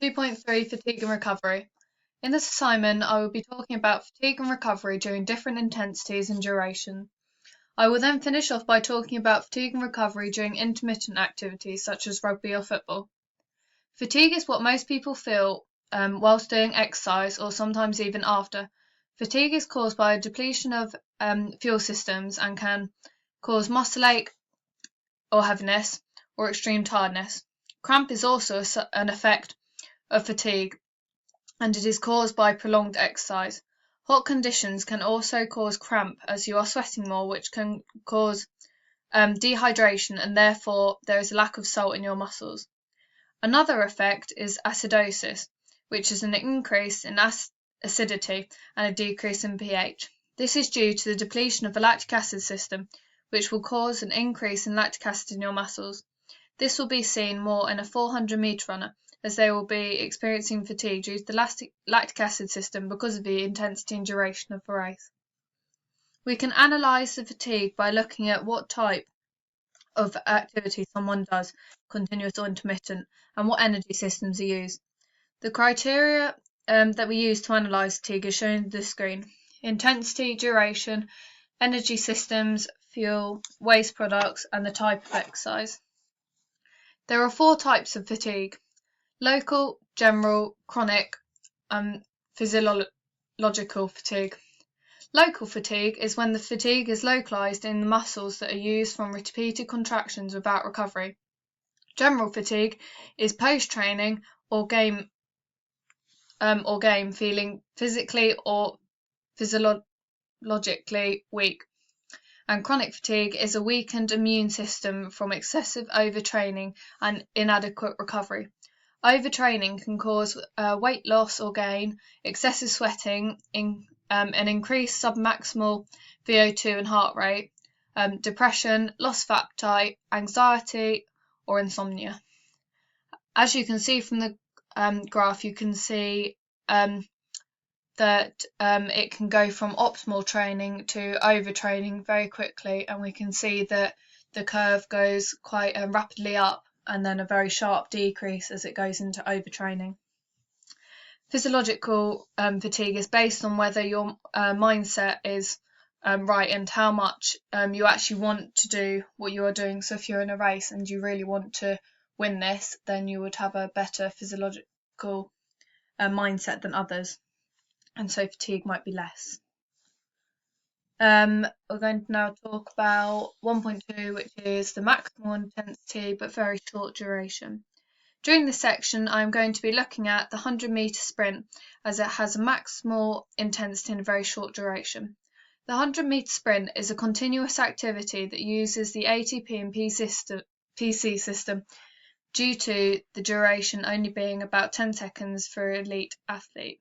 2.3 Fatigue and Recovery. In this assignment, I will be talking about fatigue and recovery during different intensities and duration. I will then finish off by talking about fatigue and recovery during intermittent activities such as rugby or football. Fatigue is what most people feel whilst doing exercise or sometimes even after. Fatigue is caused by a depletion of fuel systems and can cause muscle ache or heaviness or extreme tiredness. Cramp is also an effect of fatigue, and it is caused by prolonged exercise. Hot conditions can also cause cramp as you are sweating more, which can cause dehydration, and therefore there is a lack of salt in your muscles. Another effect is acidosis, which is an increase in acidity and a decrease in pH. This is due to the depletion of the lactic acid system, which will cause an increase in lactic acid in your muscles. This will be seen more in a 400-metre runner, as they will be experiencing fatigue due to the lactic acid system because of the intensity and duration of the race. We can analyse the fatigue by looking at what type of activity someone does, continuous or intermittent, and what energy systems are used. The criteria that we use to analyse fatigue is shown on the screen: intensity, duration, energy systems, fuel, waste products, and the type of exercise. There are 4 types of fatigue: local, general, chronic, and physiological fatigue. Local fatigue is when the fatigue is localized in the muscles that are used from repeated contractions without recovery. General fatigue is post-training or game feeling physically or physiologically weak. And chronic fatigue is a weakened immune system from excessive overtraining and inadequate recovery. Overtraining can cause weight loss or gain, excessive sweating, an increased submaximal VO2 and heart rate, depression, loss of appetite, anxiety, or insomnia. As you can see from the graph, you can see that it can go from optimal training to overtraining very quickly, and we can see that the curve goes quite rapidly up and then a very sharp decrease as it goes into overtraining. Physiological fatigue is based on whether your mindset is right and how much you actually want to do what you are doing. So if you're in a race and you really want to win this, then you would have a better physiological mindset than others, and so fatigue might be less. We're going to now talk about 1.2, which is the maximal intensity but very short duration. During this section, I'm going to be looking at the 100-metre sprint, as it has a maximal intensity and a very short duration. The 100-metre sprint is a continuous activity that uses the ATP and PC system due to the duration only being about 10 seconds for an elite athlete.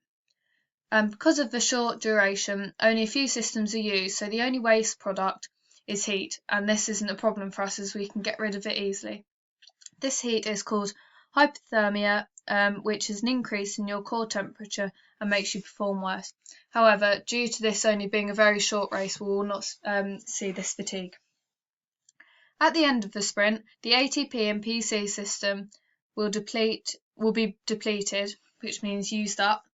Because of the short duration, only a few systems are used, so the only waste product is heat, and this isn't a problem for us as we can get rid of it easily. This heat is called hypothermia, which is an increase in your core temperature and makes you perform worse. However, due to this only being a very short race, we will not see this fatigue. At the end of the sprint, the ATP and PC system will be depleted, which means used up,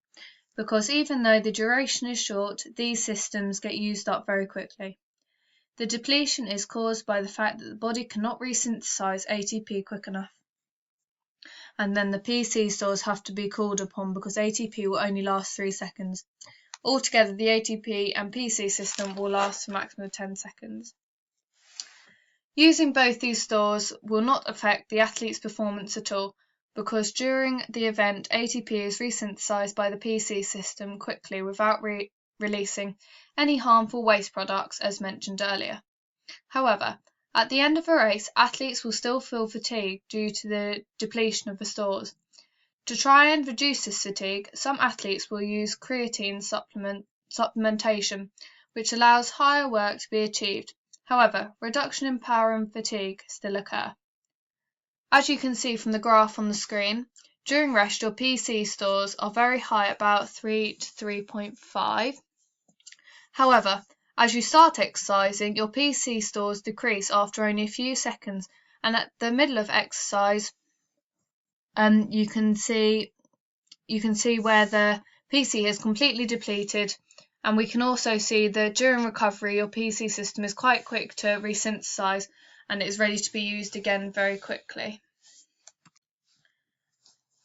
because even though the duration is short, these systems get used up very quickly. The depletion is caused by the fact that the body cannot resynthesize ATP quick enough. And then the PC stores have to be called upon because ATP will only last 3 seconds. Altogether, the ATP and PC system will last a maximum of 10 seconds. Using both these stores will not affect the athlete's performance at all, because during the event, ATP is resynthesized by the PC system quickly without releasing any harmful waste products as mentioned earlier. However, at the end of a race, athletes will still feel fatigue due to the depletion of the stores. To try and reduce this fatigue, some athletes will use creatine supplementation, which allows higher work to be achieved. However, reduction in power and fatigue still occur. As you can see from the graph on the screen, during rest your PC stores are very high, about 3 to 3.5. However, as you start exercising, your PC stores decrease after only a few seconds, and at the middle of exercise, you can see you can see where the PC is completely depleted, and we can also see that during recovery your PC system is quite quick to resynthesize and it is ready to be used again very quickly.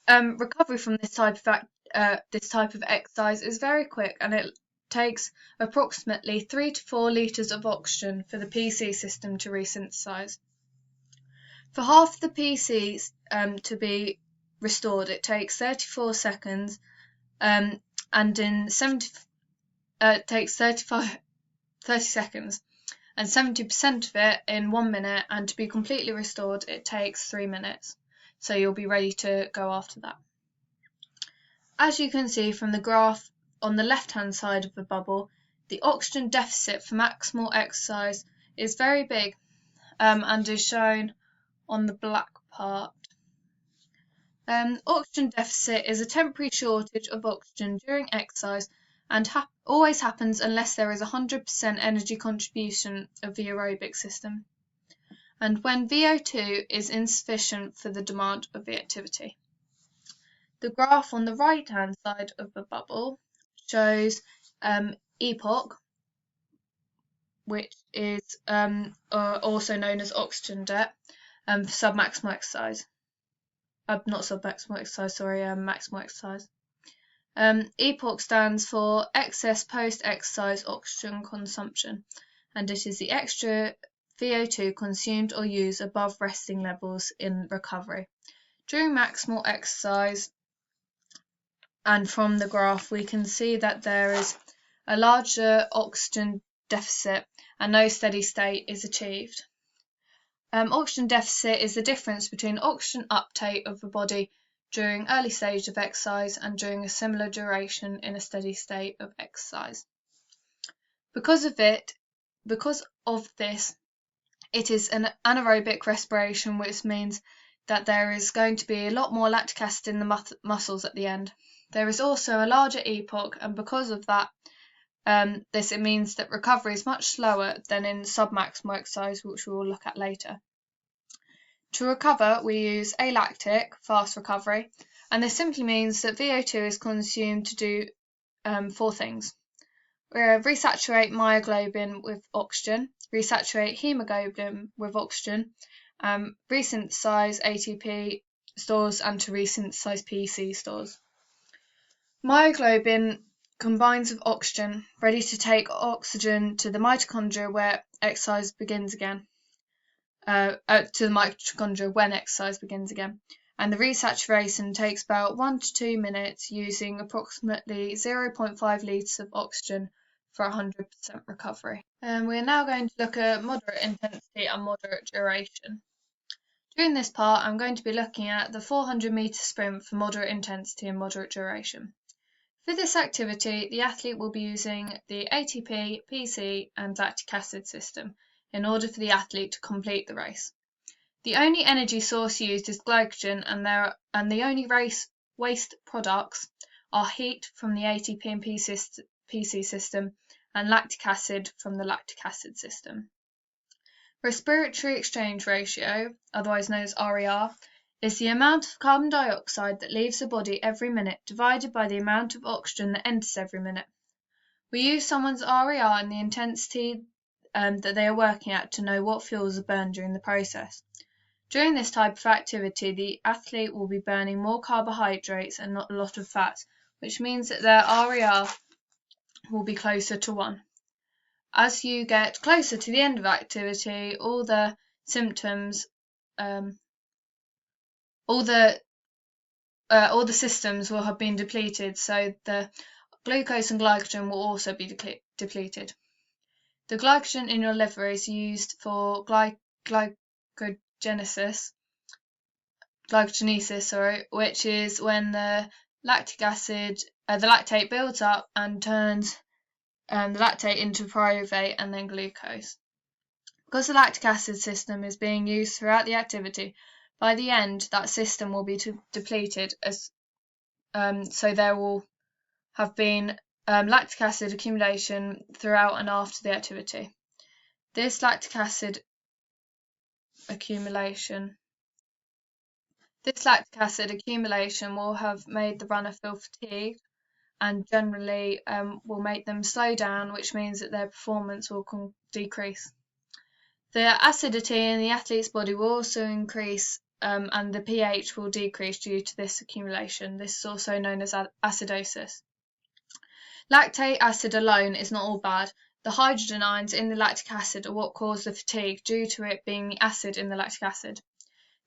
Recovery from this type of exercise is very quick, and it takes approximately 3 to 4 litres of oxygen for the PC system to resynthesize. For half the PC to be restored, it takes 34 seconds, and in 70 it takes 30 seconds, and 70% of it in 1 minute, and to be completely restored it takes 3 minutes. So you'll be ready to go after that. As you can see from the graph on the left-hand side of the bubble, the oxygen deficit for maximal exercise is very big, and is shown on the black part. Oxygen deficit is a temporary shortage of oxygen during exercise and always happens unless there is 100% energy contribution of the aerobic system, and when VO2 is insufficient for the demand of the activity. The graph on the right-hand side of the bubble shows EPOC, which is also known as oxygen debt, for submaximal exercise. Not submaximal exercise, sorry, maximal exercise. EPOC stands for excess post-exercise oxygen consumption, and it is the extra VO2 consumed or used above resting levels in recovery. During maximal exercise, and from the graph we can see that there is a larger oxygen deficit and no steady state is achieved. Oxygen deficit is the difference between oxygen uptake of the body during early stage of exercise and during a similar duration in a steady state of exercise. Because of this, it is an anaerobic respiration, which means that there is going to be a lot more lactic acid in the muscles at the end. There is also a larger EPOC, and because of that, it means that recovery is much slower than in submaximal exercise, which we will look at later. To recover, we use alactic, fast recovery, and this simply means that VO2 is consumed to do 4 things. We resaturate myoglobin with oxygen, resaturate hemoglobin with oxygen, resynthesize ATP stores, and to resynthesize PC stores. Myoglobin combines with oxygen, ready to take oxygen to the mitochondria where exercise begins again. To the mitochondria when exercise begins again, and the resaturation takes about 1 to 2 minutes using approximately 0.5 litres of oxygen for 100% recovery. We are now going to look at moderate intensity and moderate duration. During this part I'm going to be looking at the 400 metre sprint for moderate intensity and moderate duration. For this activity, the athlete will be using the ATP, PC and lactic acid system in order for the athlete to complete the race. The only energy source used is glycogen, and the only waste products are heat from the ATP and PC system and lactic acid from the lactic acid system. Respiratory exchange ratio, otherwise known as RER, is the amount of carbon dioxide that leaves the body every minute divided by the amount of oxygen that enters every minute. We use someone's RER and the intensity that they are working at to know what fuels are burned during the process. During this type of activity, the athlete will be burning more carbohydrates and not a lot of fats, which means that their RER will be closer to 1. As you get closer to the end of activity, all the systems will have been depleted, so the glucose and glycogen will also be depleted. The glycogen in your liver is used for glycogenesis, which is when the lactate builds up and turns the lactate into pyruvate and then glucose. Because the lactic acid system is being used throughout the activity, by the end that system will be depleted, so there will have been lactic acid accumulation throughout and after the activity. This lactic acid accumulation This lactic acid accumulation will have made the runner feel fatigued and generally will make them slow down, which means that their performance will decrease. The acidity in the athlete's body will also increase and the pH will decrease due to this accumulation. This is also known as acidosis. Lactate acid alone is not all bad. The hydrogen ions in the lactic acid are what cause the fatigue due to it being the acid in the lactic acid.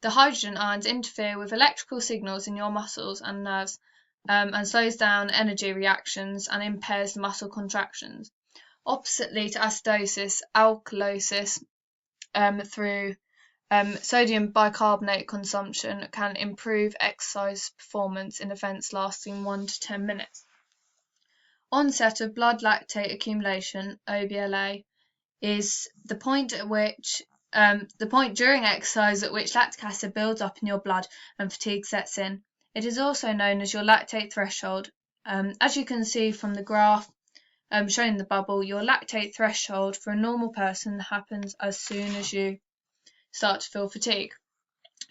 The hydrogen ions interfere with electrical signals in your muscles and nerves and slows down energy reactions and impairs the muscle contractions. Oppositely to acidosis, alkalosis through sodium bicarbonate consumption can improve exercise performance in events lasting 1 to 10 minutes. Onset of blood lactate accumulation, OBLA, is the point during exercise at which lactic acid builds up in your blood and fatigue sets in. It is also known as your lactate threshold. As you can see from the graph showing the bubble, your lactate threshold for a normal person happens as soon as you start to feel fatigue.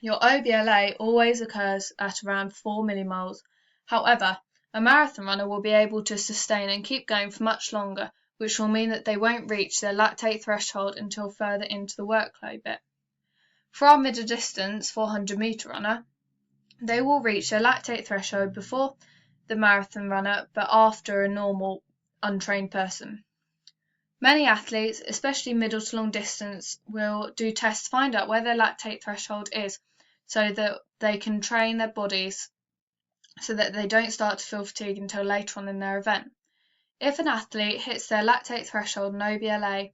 Your OBLA always occurs at around 4 millimoles. However, a marathon runner will be able to sustain and keep going for much longer, which will mean that they won't reach their lactate threshold until further into the workload bit. For our middle distance 400-meter runner, they will reach their lactate threshold before the marathon runner but after a normal untrained person. Many athletes, especially middle to long distance, will do tests to find out where their lactate threshold is so that they can train their bodies so that they don't start to feel fatigue until later on in their event. If an athlete hits their lactate threshold and OBLA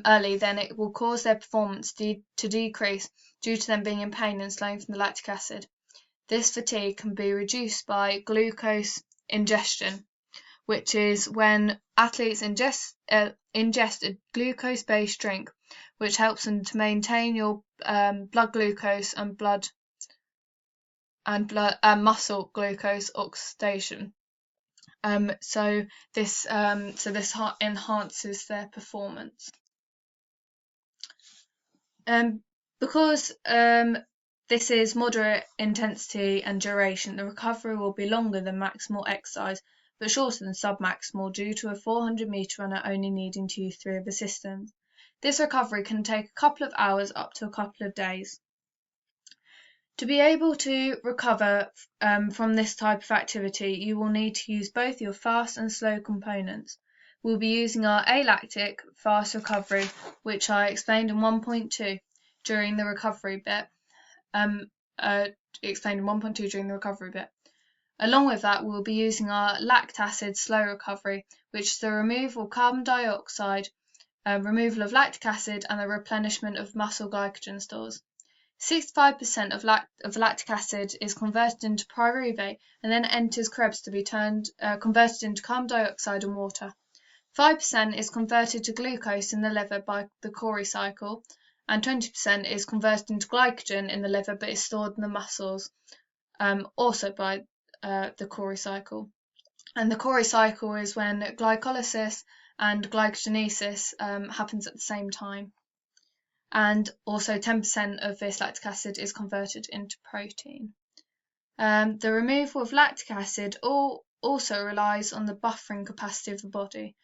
early, then it will cause their performance to decrease due to them being in pain and slowing from the lactic acid. This fatigue can be reduced by glucose ingestion, which is when athletes ingest a glucose-based drink, which helps them to maintain your blood glucose and muscle glucose oxidation. So this enhances their performance. Because this is moderate intensity and duration, the recovery will be longer than maximal exercise, but shorter than submaximal due to a 400-meter runner only needing to use 3 of the systems. This recovery can take a couple of hours up to a couple of days. To be able to recover from this type of activity, you will need to use both your fast and slow components. We'll be using our alactic fast recovery, which I explained in 1.2 during the recovery bit. Along with that, we'll be using our lactacid slow recovery, which is the removal of carbon dioxide, removal of lactic acid, and the replenishment of muscle glycogen stores. 65% of lactic acid is converted into pyruvate and then enters Krebs to be converted into carbon dioxide and water. 5% is converted to glucose in the liver by the Cori cycle, and 20% is converted into glycogen in the liver but is stored in the muscles, also by the Cori cycle. And the Cori cycle is when glycolysis and glycogenesis happens at the same time. And also 10% of this lactic acid is converted into protein. The removal of lactic acid also relies on the buffering capacity of the body,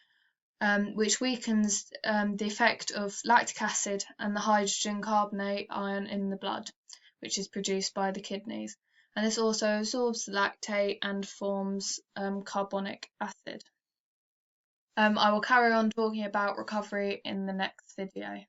which weakens the effect of lactic acid and the hydrogen carbonate ion in the blood, which is produced by the kidneys. And this also absorbs the lactate and forms carbonic acid. I will carry on talking about recovery in the next video.